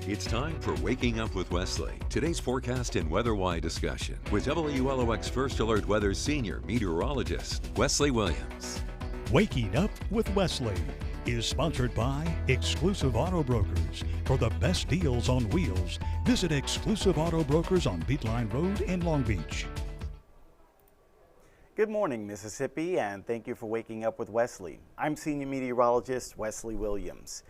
It's time for Waking Up with Wesley. Today's forecast and weather-why discussion with WLOX First Alert Weather's senior meteorologist, Wesley Williams. Waking Up with Wesley is sponsored by Exclusive Auto Brokers. For the best deals on wheels, visit Exclusive Auto Brokers on Beatline Road in Long Beach. Good morning, Mississippi, and thank you for waking up with Wesley. I'm senior meteorologist Wesley Williams.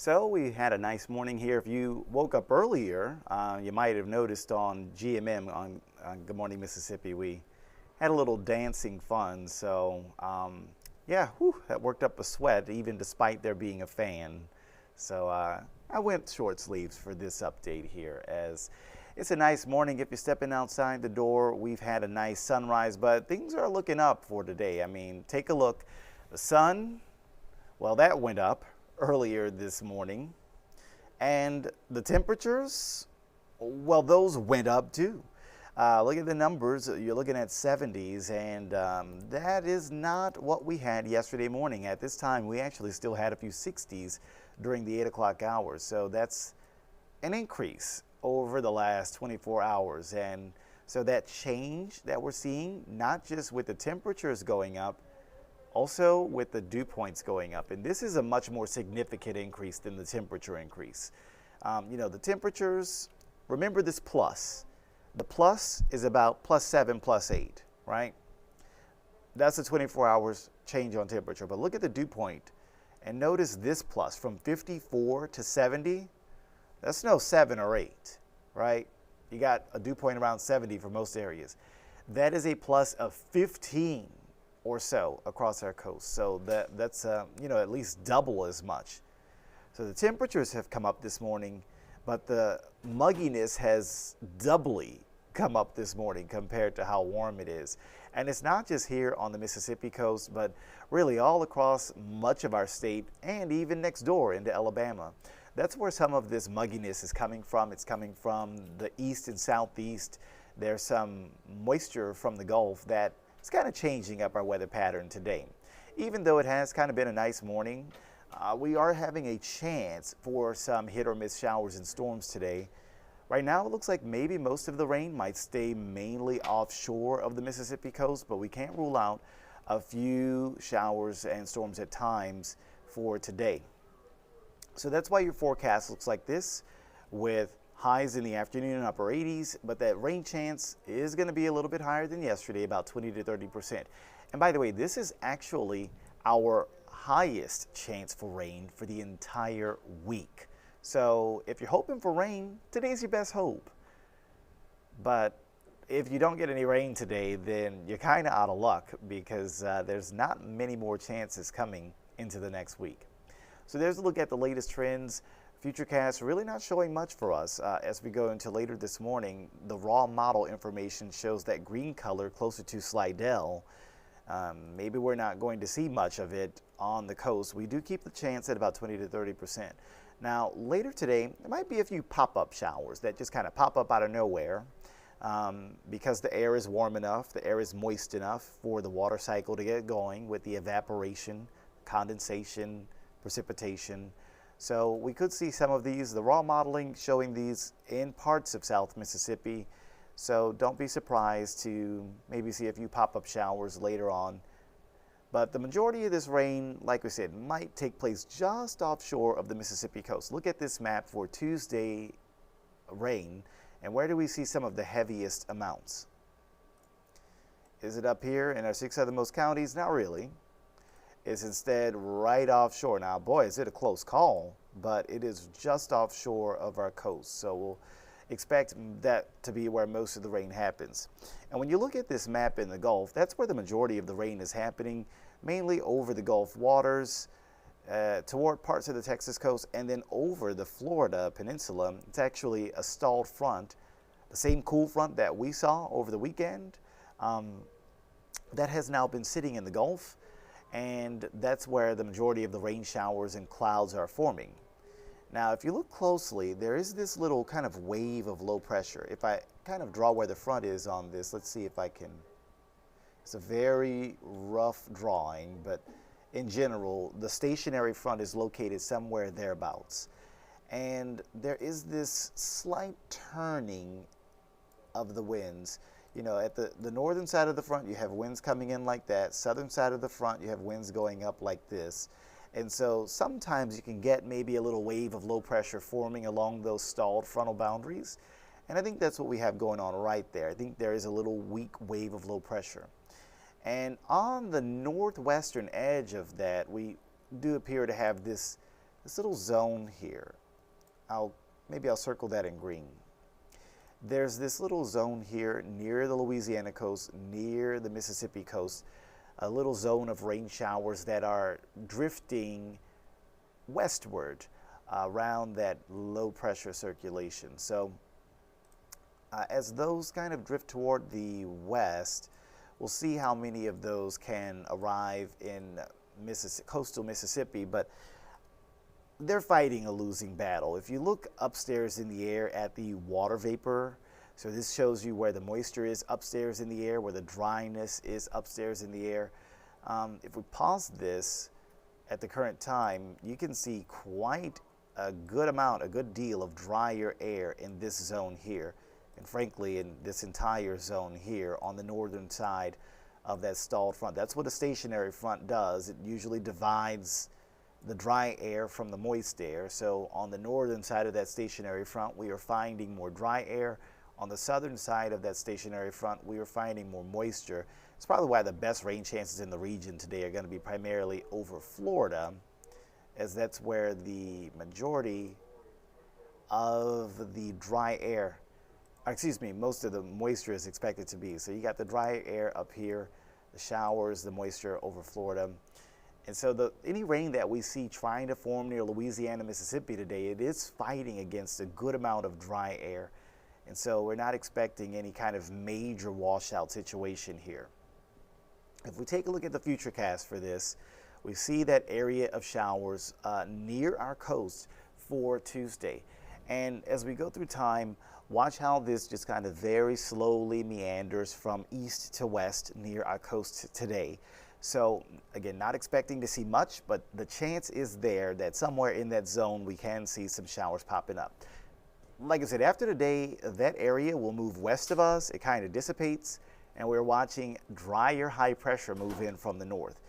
So we had a nice morning here. If you woke up earlier, you might have noticed on GMM on Good Morning Mississippi, we had a little dancing fun. So yeah, that worked up a sweat even despite there being a fan. So I went short sleeves for this update here, as it's a nice morning. If you're stepping outside the door, we've had a nice sunrise, but things are looking up for today. I mean, take a look. The sun, well, that went up earlier this morning, and the temperatures, well, those went up too. Look at the numbers. You're looking at 70s, and that is not what we had yesterday morning. At this time, we actually still had a few 60s during the 8 o'clock hours, so that's an increase over the last 24 hours. And so that change that we're seeing, not just with the temperatures going up, also with the dew points going up. And this is a much more significant increase than the temperature increase. The temperatures, remember this plus. The plus is about +7, +8, right? That's a 24 hours change on temperature. But look at the dew point and notice this plus from 54 to 70. That's no 7 or 8, right? You got a dew point around 70 for most areas. That is a plus of 15 or so across our coast. So that's at least double as much. So the temperatures have come up this morning, but the mugginess has doubly come up this morning compared to how warm it is. And it's not just here on the Mississippi coast, but really all across much of our state and even next door into Alabama. That's where some of this mugginess is coming from. It's coming from the east and southeast. There's some moisture from the Gulf that it's kind of changing up our weather pattern today. Even though it has kind of been a nice morning, we are having a chance for some hit or miss showers and storms today. Right now, it looks like maybe most of the rain might stay mainly offshore of the Mississippi coast, but we can't rule out a few showers and storms at times for today. So that's why your forecast looks like this, with highs in the afternoon and upper 80s, but that rain chance is going to be a little bit higher than yesterday, about 20 to 30%. And by the way, this is actually our highest chance for rain for the entire week. So if you're hoping for rain, today's your best hope. But if you don't get any rain today, then you're kind of out of luck, because there's not many more chances coming into the next week. So there's a look at the latest trends. Futurecast really not showing much for us as we go into later this morning. The raw model information shows that green color closer to Slidell. Maybe we're not going to see much of it on the coast. We do keep the chance at about 20 to 30%. Now later today, there might be a few pop-up showers that just kind of pop up out of nowhere because the air is warm enough, the air is moist enough for the water cycle to get going with the evaporation, condensation, precipitation. So we could see some of these, the raw modeling showing these in parts of South Mississippi. So don't be surprised to maybe see a few pop-up showers later on. But the majority of this rain, like we said, might take place just offshore of the Mississippi coast. Look at this map for Tuesday rain, and where do we see some of the heaviest amounts? Is it up here in our 6 southernmost counties? Not really. Is instead right offshore. Now, boy, is it a close call, but it is just offshore of our coast. So we'll expect that to be where most of the rain happens. And when you look at this map in the Gulf, that's where the majority of the rain is happening, mainly over the Gulf waters, toward parts of the Texas coast, and then over the Florida peninsula. It's actually a stalled front, the same cool front that we saw over the weekend, that has now been sitting in the Gulf. And that's where the majority of the rain showers and clouds are forming. Now, if you look closely, there is this little kind of wave of low pressure. If I kind of draw where the front is on this, let's see if I can. It's a very rough drawing, but in general, the stationary front is located somewhere thereabouts. And there is this slight turning of the winds. You know, at the northern side of the front, you have winds coming in like that. Southern side of the front, you have winds going up like this. And so sometimes you can get maybe a little wave of low pressure forming along those stalled frontal boundaries. And I think that's what we have going on right there. I think there is a little weak wave of low pressure. And on the northwestern edge of that, we do appear to have this little zone here. Maybe I'll circle that in green. There's this little zone here near the Louisiana coast, near the Mississippi coast, a little zone of rain showers that are drifting westward around that low pressure circulation. So as those kind of drift toward the west, we'll see how many of those can arrive in coastal Mississippi, but they're fighting a losing battle. If you look upstairs in the air at the water vapor, so this shows you where the moisture is upstairs in the air, where the dryness is upstairs in the air. If we pause this at the current time, you can see quite a good deal of drier air in this zone here. And frankly, in this entire zone here on the northern side of that stalled front. That's what a stationary front does. It usually divides the dry air from the moist air. So on the northern side of that stationary front, we are finding more dry air. On the southern side of that stationary front, we are finding more moisture. It's probably why the best rain chances in the region today are going to be primarily over Florida, as that's where the majority of the dry air, most of the moisture is expected to be. So you got the dry air up here, the showers, the moisture over Florida. And so any rain that we see trying to form near Louisiana, Mississippi today, it is fighting against a good amount of dry air. And so we're not expecting any kind of major washout situation here. If we take a look at the futurecast for this, we see that area of showers near our coast for Tuesday. And as we go through time, watch how this just kind of very slowly meanders from east to west near our coast today. So again, not expecting to see much, but the chance is there that somewhere in that zone we can see some showers popping up. Like I said, after today, that area will move west of us. It kind of dissipates, and we're watching drier high pressure move in from the north.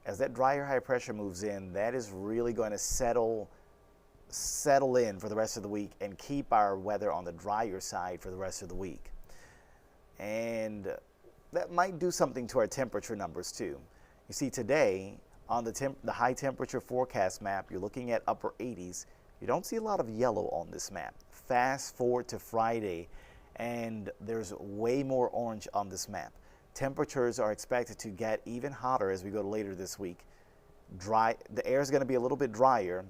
As that drier high pressure moves in, that is really going to settle in for the rest of the week and keep our weather on the drier side for the rest of the week. And that might do something to our temperature numbers too. You see today on the high temperature forecast map, you're looking at upper 80s. You don't see a lot of yellow on this map. Fast forward to Friday, and there's way more orange on this map. Temperatures are expected to get even hotter as we go to later this week. The air is going to be a little bit drier.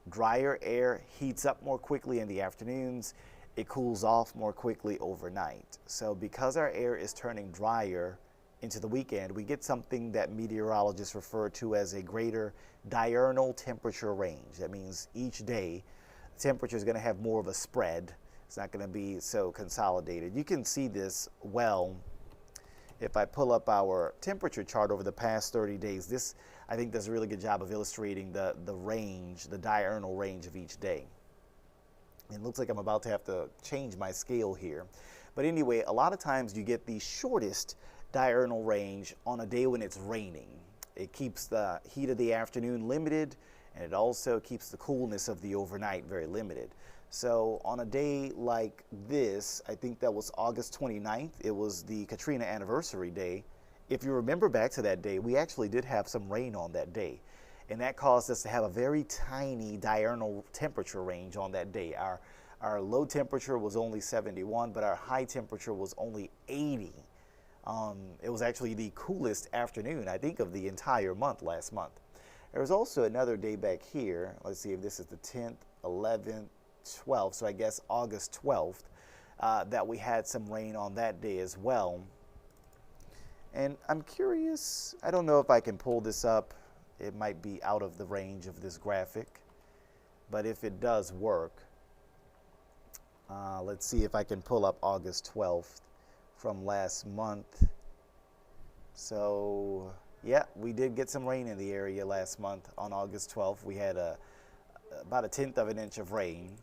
Drier air heats up more quickly in the afternoons. It cools off more quickly overnight. So because our air is turning drier into the weekend, we get something that meteorologists refer to as a greater diurnal temperature range. That means each day, the temperature is going to have more of a spread. It's not going to be so consolidated. You can see this well if I pull up our temperature chart over the past 30 days. This, I think, does a really good job of illustrating the range, the diurnal range of each day. It looks like I'm about to have to change my scale here. But anyway, a lot of times you get the shortest diurnal range on a day when it's raining. It keeps the heat of the afternoon limited, and it also keeps the coolness of the overnight very limited. So on a day like this, I think that was August 29th, it was the Katrina anniversary day. If you remember back to that day, we actually did have some rain on that day. And that caused us to have a very tiny diurnal temperature range on that day. Our low temperature was only 71, but our high temperature was only 80. It was actually the coolest afternoon, I think, of the entire month last month. There was also another day back here. Let's see if this is the 10th, 11th, 12th, so I guess August 12th, that we had some rain on that day as well. And I'm curious, I don't know if I can pull this up. It might be out of the range of this graphic, but if it does work, let's see if I can pull up August 12th from last month. So yeah, we did get some rain in the area last month on August 12th. We had about 1/10 of an inch of rain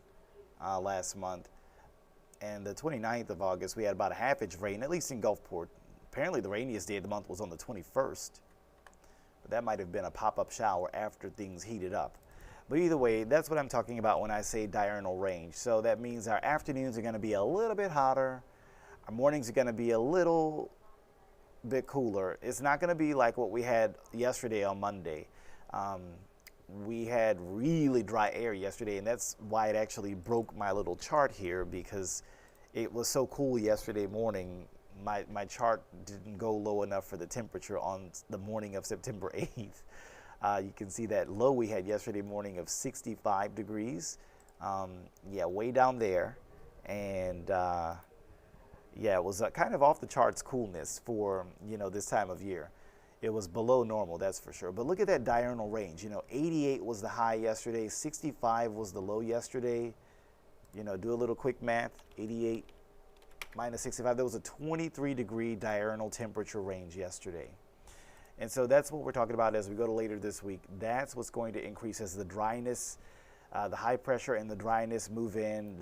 last month. And the 29th of August, we had about a 1/2 inch of rain, at least in Gulfport. Apparently the rainiest day of the month was on the 21st. But that might have been a pop-up shower after things heated up. But either way, that's what I'm talking about when I say diurnal range. So that means our afternoons are going to be a little bit hotter. Our mornings are going to be a little bit cooler. It's not going to be like what we had yesterday on Monday. We had really dry air yesterday, and that's why it actually broke my little chart here, because it was so cool yesterday morning. My chart didn't go low enough for the temperature on the morning of September 8th. You can see that low we had yesterday morning of 65 degrees. Yeah, way down there. And yeah, it was kind of off the charts coolness for, this time of year. It was below normal, that's for sure. But look at that diurnal range. 88 was the high yesterday, 65 was the low yesterday. Do a little quick math. 88 minus 65, there was a 23-degree diurnal temperature range yesterday. And so that's what we're talking about as we go to later this week. That's what's going to increase as the dryness, the high pressure and the dryness move in.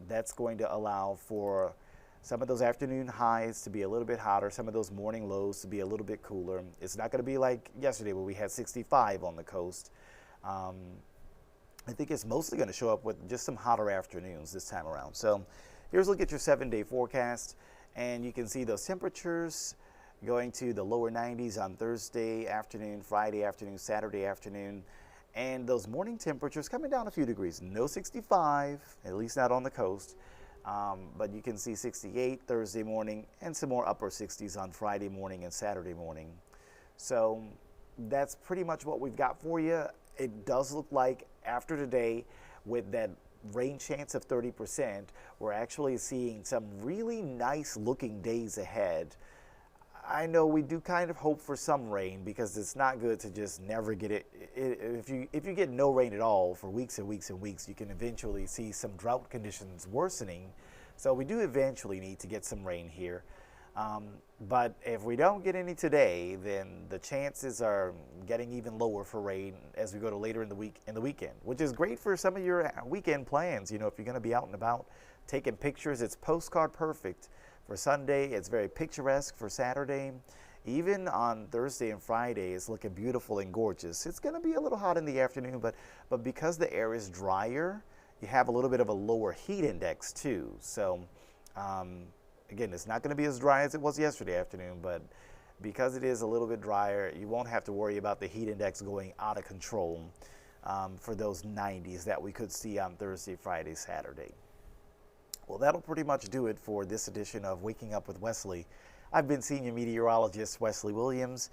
That's going to allow for some of those afternoon highs to be a little bit hotter, some of those morning lows to be a little bit cooler. It's not going to be like yesterday where we had 65 on the coast. I think it's mostly going to show up with just some hotter afternoons this time around. So here's a look at your 7-day forecast, and you can see those temperatures going to the lower 90s on Thursday afternoon, Friday afternoon, Saturday afternoon, and those morning temperatures coming down a few degrees. No 65, at least not on the coast, but you can see 68 Thursday morning and some more upper 60s on Friday morning and Saturday morning. So that's pretty much what we've got for you. It does look like after today, with that rain chance of 30%, we're actually seeing some really nice looking days ahead. I know we do kind of hope for some rain, because it's not good to just never get it. If you get no rain at all for weeks and weeks and weeks, you can eventually see some drought conditions worsening. So we do eventually need to get some rain here. But if we don't get any today, then the chances are getting even lower for rain as we go to later in the week and the weekend, which is great for some of your weekend plans. If you're going to be out and about taking pictures, it's postcard perfect. For Sunday, it's very picturesque. For Saturday, even on Thursday and Friday, it's looking beautiful and gorgeous. It's going to be a little hot in the afternoon, but because the air is drier, you have a little bit of a lower heat index too. So again, it's not going to be as dry as it was yesterday afternoon, but because it is a little bit drier, you won't have to worry about the heat index going out of control for those 90s that we could see on Thursday, Friday, Saturday. Well, that'll pretty much do it for this edition of Waking Up with Wesley. I've been Senior Meteorologist Wesley Williams.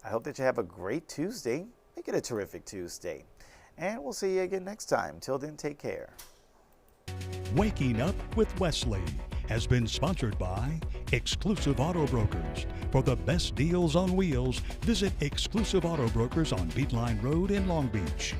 I hope that you have a great Tuesday. Make it a terrific Tuesday. And we'll see you again next time. Till then, take care. Waking Up with Wesley has been sponsored by Exclusive Auto Brokers. For the best deals on wheels, visit Exclusive Auto Brokers on Beatline Road in Long Beach.